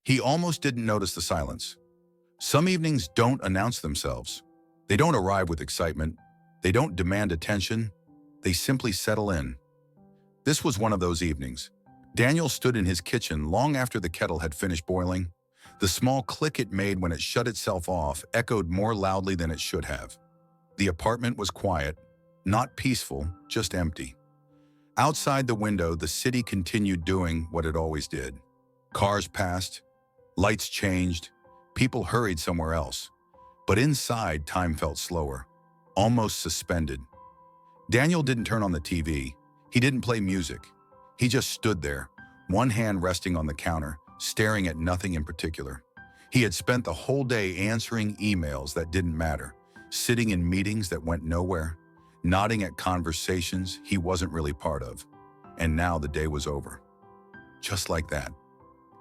He almost didn't notice the silence. Some evenings don't announce themselves. They don't arrive with excitement. They don't demand attention. They simply settle in. This was one of those evenings. Daniel stood in his kitchen long after the kettle had finished boiling. The small click it made when it shut itself off echoed more loudly than it should have. The apartment was quiet, not peaceful, just empty. Outside the window, the city continued doing what it always did. Cars passed, lights changed, people hurried somewhere else. But inside, time felt slower, almost suspended. Daniel didn't turn on the TV. He didn't play music. He just stood there, one hand resting on the counter, staring at nothing in particular. He had spent the whole day answering emails that didn't matter, sitting in meetings that went nowhere, nodding at conversations he wasn't really part of. And now the day was over. Just like that.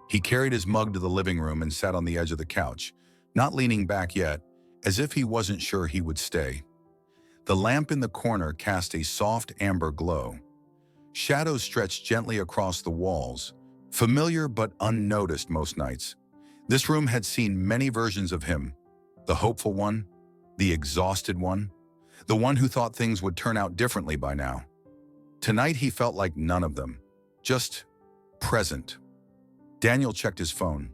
He carried his mug to the living room and sat on the edge of the couch, not leaning back yet, as if he wasn't sure he would stay. The lamp in the corner cast a soft amber glow. Shadows stretched gently across the walls, familiar but unnoticed most nights. This room had seen many versions of him. The hopeful one, the exhausted one, the one who thought things would turn out differently by now. Tonight he felt like none of them, just present. Daniel checked his phone.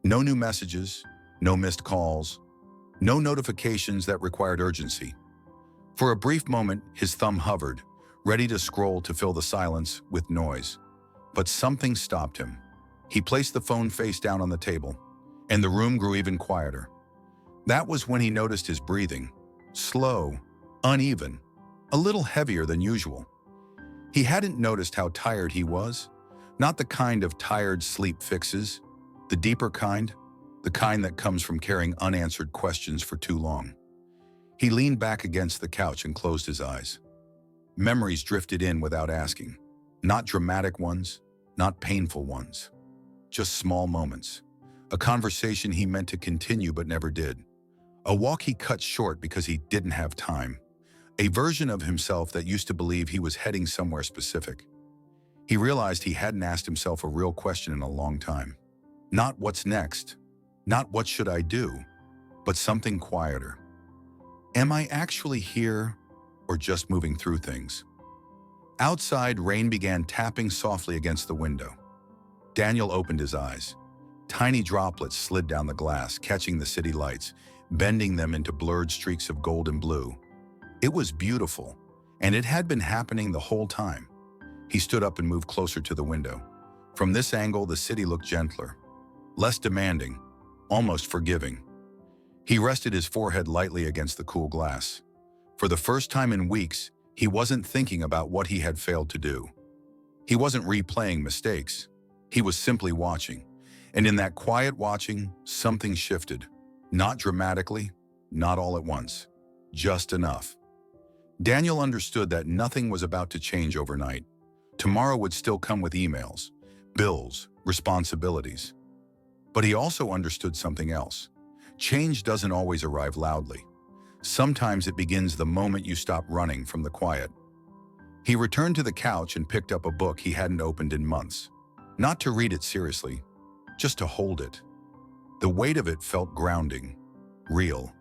No new messages, no missed calls, no notifications that required urgency. For a brief moment, his thumb hovered, ready to scroll to fill the silence with noise. But something stopped him. He placed the phone face down on the table, and the room grew even quieter. That was when he noticed his breathing, slow, uneven, a little heavier than usual. He hadn't noticed how tired he was, not the kind of tired sleep fixes, the deeper kind, the kind that comes from carrying unanswered questions for too long. He leaned back against the couch and closed his eyes. Memories drifted in without asking. Not dramatic ones, not painful ones. Just small moments. A conversation he meant to continue but never did. A walk he cut short because he didn't have time. A version of himself that used to believe he was heading somewhere specific. He realized he hadn't asked himself a real question in a long time. Not what's next, not what should I do, but something quieter. Am I actually here or just moving through things? Outside, rain began tapping softly against the window. Daniel opened his eyes. Tiny droplets slid down the glass, catching the city lights, bending them into blurred streaks of gold and blue. It was beautiful, and it had been happening the whole time. He stood up and moved closer to the window. From this angle, the city looked gentler, less demanding, almost forgiving. He rested his forehead lightly against the cool glass. For the first time in weeks, he wasn't thinking about what he had failed to do. He wasn't replaying mistakes. He was simply watching. And in that quiet watching, something shifted. Not dramatically, not all at once. Just enough. Daniel understood that nothing was about to change overnight. Tomorrow would still come with emails, bills, responsibilities. But he also understood something else. Change doesn't always arrive loudly. Sometimes it begins the moment you stop running from the quiet. He returned to the couch and picked up a book he hadn't opened in months. Not to read it seriously, just to hold it. The weight of it felt grounding, real.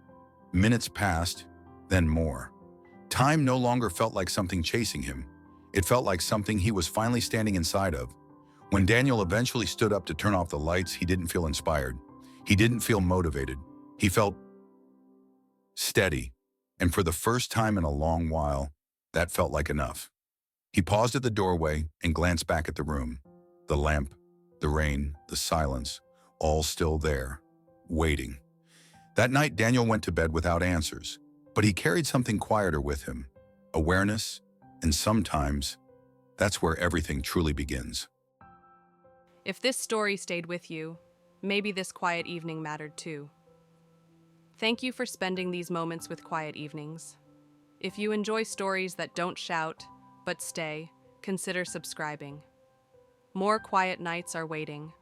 Minutes passed, then more. Time no longer felt like something chasing him. It felt like something he was finally standing inside of. When Daniel eventually stood up to turn off the lights, he didn't feel inspired. He didn't feel motivated. He felt steady. And for the first time in a long while, that felt like enough. He paused at the doorway and glanced back at the room. The lamp, the rain, the silence, all still there, waiting. That night, Daniel went to bed without answers, but he carried something quieter with him, awareness, and sometimes that's where everything truly begins. If this story stayed with you, maybe this quiet evening mattered too. Thank you for spending these moments with Quiet Evenings. If you enjoy stories that don't shout, but stay, consider subscribing. More quiet nights are waiting.